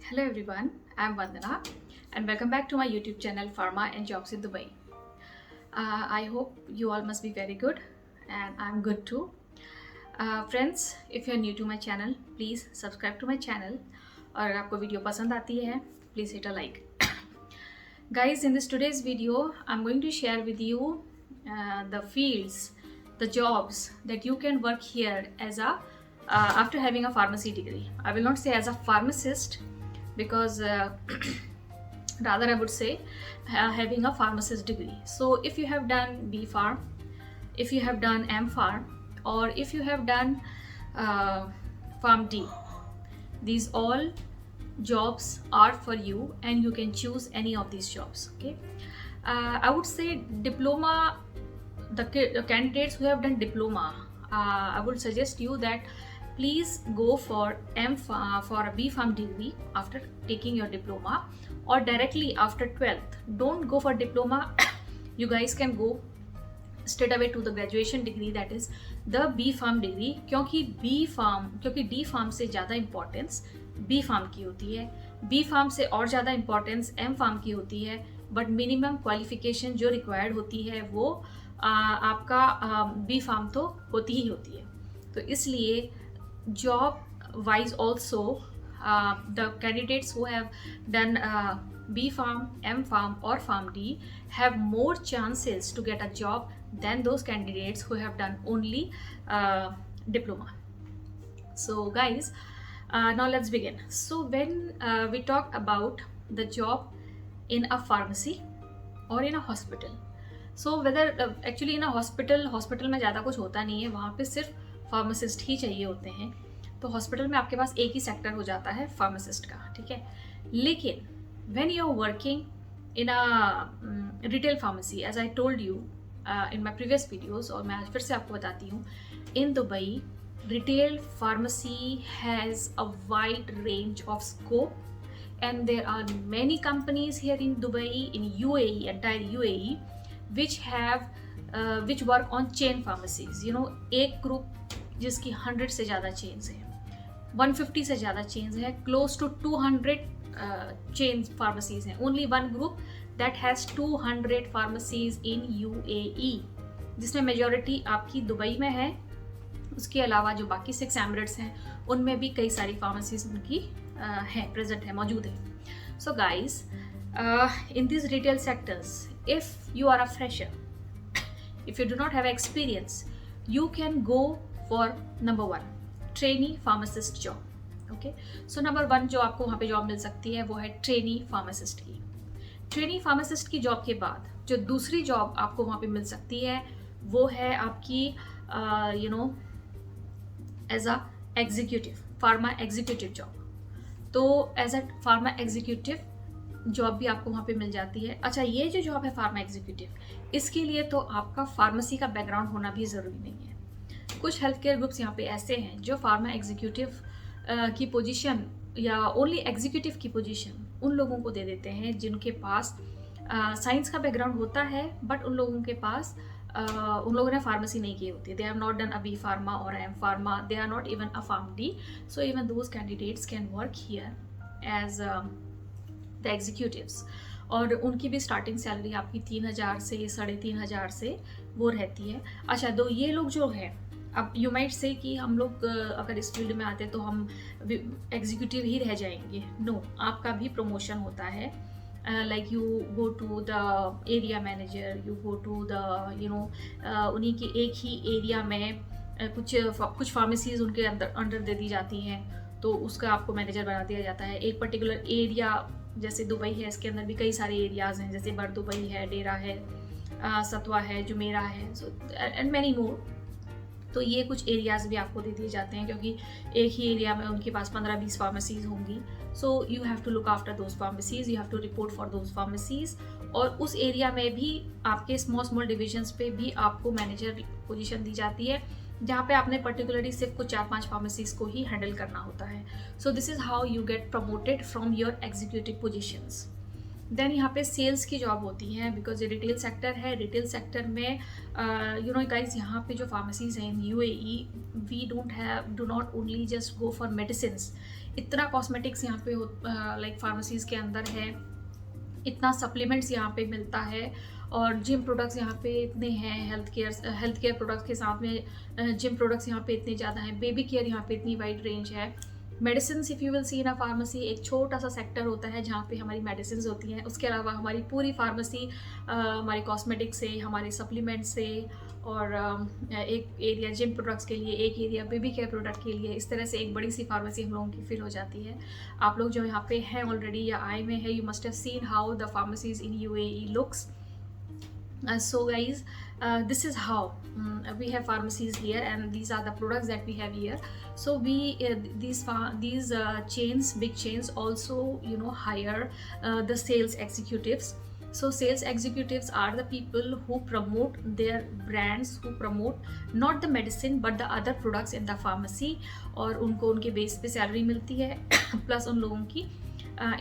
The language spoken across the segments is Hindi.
Hello everyone, I'm Vandana and welcome back to my YouTube channel Pharma and Jobs in Dubai. I hope you all must be very good and I'm good too. Friends, if you're new to my channel, please subscribe to my channel. और अगर आपको वीडियो पसंद आती है, please hit a like. Guys, in this today's video, I'm going to share with you the fields, the jobs that you can work here as a after having a pharmacy degree. I will not say as a pharmacist because rather I would say having a pharmacist degree. So if you have done B Pharm, if you have done M Pharm, or if you have done Pharm D, these all jobs are for you and you can choose any of these jobs. Okay, I would say diploma, the candidates who have done diploma, I would suggest you that please go for for a B Pharm degree after taking your diploma or directly after 12th. Don't go for diploma. You guys can go straight away to the graduation degree, that is the B Pharm degree. क्योंकि D Pharm से ज़्यादा importance B Pharm की होती है, B Pharm से और ज़्यादा importance M Pharm की होती है, बट मिनिमम क्वालिफिकेशन जो रिक्वायर्ड होती है वो आपका B Pharm तो होती ही होती है. तो इसलिए job wise also the candidates who have done B Pharm, M Pharm or Pharm D have more chances to get a job than those candidates who have done only diploma. So guys, now let's begin. So when we talk about the job in a pharmacy or in a hospital, so whether actually in a hospital में ज़्यादा कुछ होता नहीं है, वहाँ पे सिर्फ फार्मासिस्ट ही चाहिए होते हैं. तो हॉस्पिटल में आपके पास एक ही सेक्टर हो जाता है फार्मासिस्ट का, ठीक है. लेकिन when you are working in a retail pharmacy, as I told you in my previous videos, और मैं आज फिर से आपको बताती हूँ, in Dubai retail pharmacy has a wide range of scope and there are many companies here in Dubai, in UAE, entire UAE, which work on chain pharmacies. You know, एक ग्रुप जिसकी 100 से ज़्यादा चेन्स हैं, 150 से ज़्यादा चेन्स हैं, क्लोज टू 200 चेन फार्मेसीज हैं. Only one group that has 200 pharmacies in UAE, जिसमें मेजॉरिटी आपकी दुबई में है. उसके अलावा जो बाकी 6 एमिरेट्स हैं उनमें भी कई सारी फार्मेसीज उनकी हैं, प्रेजेंट है, मौजूद है. So guys, in this retail sectors, if you are a fresher, if you do not have experience, you can go for number 1 trainee pharmacist job. Okay, so number 1 जो आपको वहाँ पे जॉब मिल सकती है वो है trainee pharmacist की. trainee pharmacist की जॉब के बाद जो दूसरी जॉब आपको वहाँ पे मिल सकती है वो है आपकी as a executive pharma executive job. तो as a pharma executive job भी आपको वहाँ पे मिल जाती है. अच्छा, ये जो जॉब है फार्मा एग्जीक्यूटिव, इसके लिए तो आपका फार्मेसी का बैकग्राउंड होना भी ज़रूरी नहीं है. कुछ हेल्थ केयर ग्रुप्स यहाँ पे ऐसे हैं जो फार्मा एग्जीक्यूटिव की पोजीशन या ओनली एग्जीक्यूटिव की पोजीशन उन लोगों को दे देते हैं जिनके पास साइंस का बैकग्राउंड होता है, बट उन लोगों के पास उन लोगों ने फार्मेसी नहीं की होती. They have not done a B pharma और M pharma, they are not even a pharm D. So even those candidates can work here as the executives, और उनकी भी स्टार्टिंग सैलरी आपकी 3,000 से 3,500 से वो रहती है. अच्छा, तो ये लोग जो है, अब यू माइट से कि हम लोग अगर इस फील्ड में आते तो हम एग्जीक्यूटिव ही रह जाएंगे. नो, आपका भी प्रमोशन होता है. Like you go to the area manager, you go to the उन्हीं की एक ही एरिया में कुछ फार्मेसीज उनके अंडर दे दी जाती हैं, तो उसका आपको मैनेजर बना दिया जाता है. एक पर्टिकुलर एरिया, जैसे दुबई है, इसके अंदर भी कई सारे एरियाज़ हैं, जैसे बर दुबई है, डेरा है, सतवा है, जुमेरा है, सो एंड मैनी मोर. तो ये कुछ एरियाज़ भी आपको दे दिए जाते हैं क्योंकि एक ही एरिया में उनके पास 15-20 फार्मेसीज़ होंगी. So you have to look after those pharmacies, you have to report for those pharmacies. और उस एरिया में भी आपके स्मॉल डिविजन्स पे भी आपको मैनेजर पोजीशन दी जाती है, जहाँ पे आपने पर्टिकुलरली सिर्फ कुछ 4-5 फार्मेसीज़ को ही हैंडल करना होता है. So this is how you get promoted from your executive positions. Then यहाँ पे सेल्स की जॉब होती हैं, बिकॉज ये रिटेल सेक्टर है। रिटेल सेक्टर में यू नो गाइज, यहाँ पे जो फार्मेसीज हैं in UAE, we do not only just go for medicine. इतना कॉस्मेटिक्स यहाँ पे लाइक फार्मेसीज के अंदर है, इतना सप्लीमेंट्स यहाँ पे मिलता है, और जिम प्रोडक्ट्स यहाँ पे इतने हैं। हेल्थ केयर प्रोडक्ट्स के साथ में जिम प्रोडक्ट्स यहाँ पे इतने ज़्यादा हैं। बेबी केयर यहाँ पे इतनी वाइड रेंज है। Medicine, if you will see in a pharmacy, एक छोटा सा सेक्टर होता है जहाँ पे हमारी मेडिसिन होती हैं। उसके अलावा हमारी पूरी फार्मेसी हमारी कॉस्मेटिक्स से, हमारे सप्लीमेंट से, और एक एरिया जिम प्रोडक्ट्स के लिए, एक एरिया बेबी केयर प्रोडक्ट के लिए। इस तरह से एक बड़ी सी फार्मेसी हम लोगों की फिल हो जाती है। आप लोग जो यहाँ पे हैं ऑलरेडी या आए हुए हैं, you must have seen how the pharmacies in UAE looks. So guys, this is how we have pharmacies here, and these are the products that we have here. So we these chains, big chains, also hire the sales executives. So sales executives are the people who promote their brands, who promote not the medicine but the other products in the pharmacy, और उनको उनके बेस पे सैलरी मिलती है प्लस उन लोगों की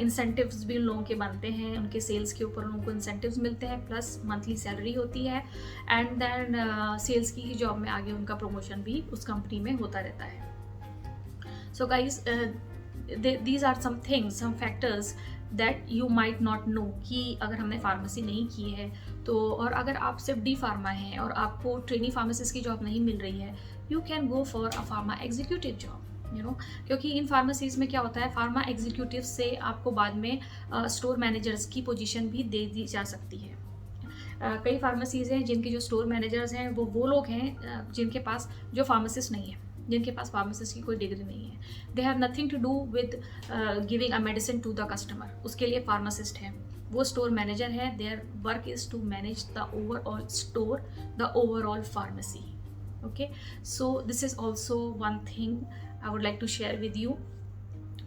इंसेंटिव्स भी उन लोगों के बनते हैं। उनके सेल्स के ऊपर उनको इंसेंटिव्स मिलते हैं, प्लस मंथली सैलरी होती है। एंड देन सेल्स की ही जॉब में आगे उनका प्रमोशन भी उस कंपनी में होता रहता है। So guys, these are some things, some factors that you might not know कि अगर हमने फार्मेसी नहीं की है तो, और अगर आप सिर्फ डी फार्मा हैं और आपको ट्रेनी फार्मेसिस्ट की जॉब नहीं मिल रही है, you can go for a pharma executive job, क्योंकि इन फार्मेसीज में क्या होता है, फार्मा एग्जीक्यूटिव से आपको बाद में स्टोर मैनेजर्स की पोजीशन भी दे दी जा सकती है। कई फार्मेसीज हैं जिनके जो स्टोर मैनेजर्स हैं वो लोग हैं जिनके पास जो फार्मासिस्ट नहीं है, जिनके पास फार्मासिस्ट की कोई डिग्री नहीं है। They have nothing to do with giving a medicine to the customer, उसके लिए फार्मासिस्ट हैं, वो स्टोर मैनेजर है। Their work is to manage the overall store, the overall pharmacy. Okay, so this is also one thing I would like to share with you,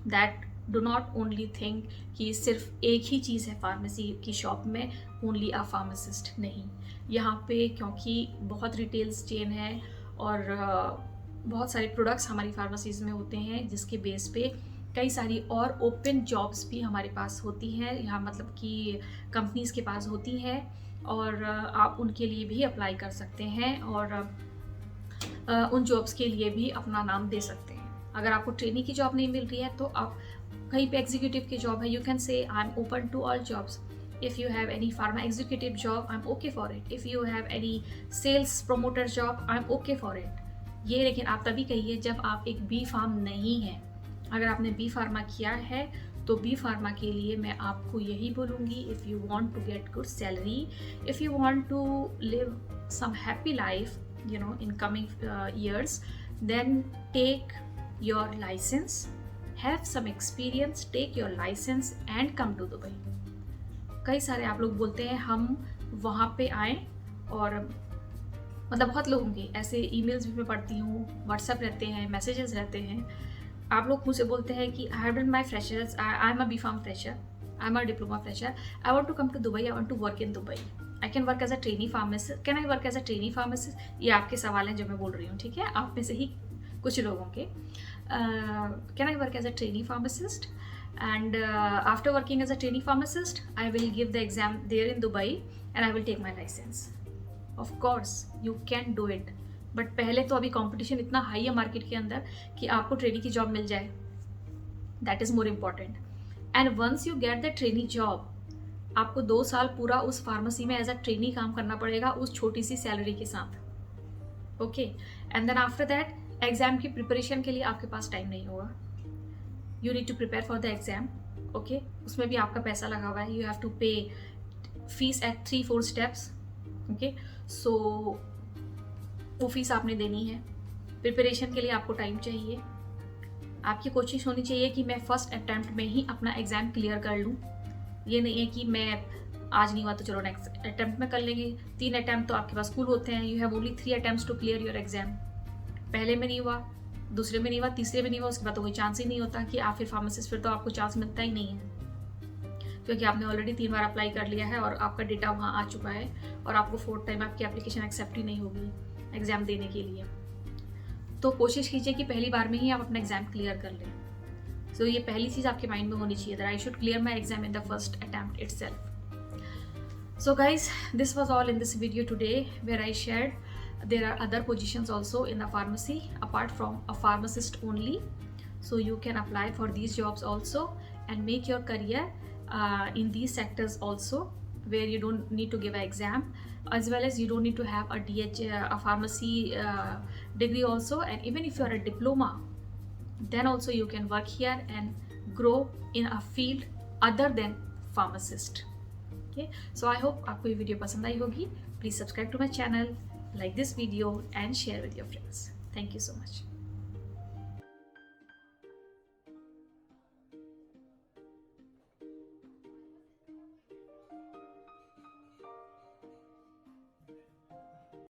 that do not only think कि सिर्फ एक ही चीज़ है फार्मेसी की शॉप में, ओनली अ फार्मासिस्ट नहीं। यहाँ पे क्योंकि बहुत रिटेल्स चेन है और बहुत सारे प्रोडक्ट्स हमारी फार्मेसीज में होते हैं, जिसके बेस पे कई सारी और ओपन जॉब्स भी हमारे पास होती हैं, यहाँ मतलब कि कंपनीज़ के पास होती हैं, और आप उनके लिए भी अप्लाई कर सकते हैं और उन जॉब्स के लिए भी अपना नाम दे सकते हैं। अगर आपको ट्रेनी की जॉब नहीं मिल रही है तो आप कहीं पे एग्जीक्यूटिव की जॉब है, you can say I am open to all jobs. If you have any pharma executive job, I am okay for it. If you have any sales promoter job, I am okay for it. ये लेकिन आप तभी कहिए जब आप एक बी फार्म नहीं हैं। अगर आपने बी फार्मा किया है तो बी फार्मा के लिए मैं आपको यही बोलूँगी, if you want to get good salary, if you want to live some happy life in coming years, then take your license, have some experience, take your license and come to Dubai. कई सारे आप लोग बोलते हैं हम वहाँ पे आएँ, और मतलब बहुत लोगों के ऐसे ईमेल्स भी मैं पढ़ती हूँ, व्हाट्सएप रहते हैं, मैसेजेस रहते हैं। आप लोग मुझसे बोलते हैं कि I have done my freshers, I am a B pharm fresher, I am a diploma fresher, I want to come to Dubai, I want to work in Dubai, I can work as a trainee pharmacist, can I work as a trainee pharmacist? ये आपके सवाल हैं जो मैं बोल रही हूँ, ठीक है, आप में से ही कुछ लोगों के। Can I work as a trainee pharmacist, and after working as a trainee pharmacist I will give the exam there in Dubai and I will take my licence. Of course you can do it, but पहले तो अभी कॉम्पिटिशन इतना हाई है मार्केट के अंदर कि आपको ट्रेनी की जॉब मिल जाए, that is more important. And once you get the trainee job, आपको 2 साल पूरा उस फार्मेसी में एज अ ट्रेनी काम करना पड़ेगा उस छोटी सी सैलरी के साथ। Okay, and then after that exam की प्रिपरेशन के लिए आपके पास टाइम नहीं होगा। You need to prepare for the exam, okay, उसमें भी आपका पैसा लगा हुआ है, you have to pay fees at 3-4 steps, okay, so वो फीस आपने देनी है। प्रिपरेशन के लिए आपको टाइम चाहिए, आपकी कोशिश होनी चाहिए कि मैं फर्स्ट अटैम्प्ट में ही अपना एग्ज़ाम क्लियर कर लूँ। ये नहीं है कि मैं आज नहीं हुआ तो चलो नेक्स्ट अटैम्प्ट में कर लेंगे। 3 अटैम्प्ट तो आपके पास स्कूल होते हैं, you have only 3 attempts to clear your exam. पहले में नहीं हुआ, दूसरे में नहीं हुआ, तीसरे में नहीं हुआ, उसके बाद तो कोई चांस ही नहीं होता कि आप फिर फार्मासिस्ट, फिर तो आपको चांस मिलता ही नहीं है, क्योंकि आपने ऑलरेडी 3 बार अप्लाई कर लिया है और आपका डेटा वहाँ आ चुका है और आपको 4th टाइम आपकी एप्लीकेशन एक्सेप्ट ही नहीं होगी एग्ज़ाम देने के लिए। तो कोशिश कीजिए कि पहली बार में ही आप अपना एग्ज़ाम क्लियर कर लें। सो ये पहली चीज़ आपके माइंड में होनी चाहिए, that I should clear my exam in the first attempt itself. So guys, this was all in this video today, where I shared there are other positions also in the pharmacy apart from a pharmacist only. So you can apply for these jobs also and make your career in these sectors also, where you don't need to give an exam, as well as you don't need to have a a pharmacy degree also. And even if you are a diploma, then also you can work here and grow in a field other than pharmacist. Okay, so I hope आपको ये वीडियो पसंद आई होगी. Please subscribe to my channel, like this video and share with your friends. Thank you so much.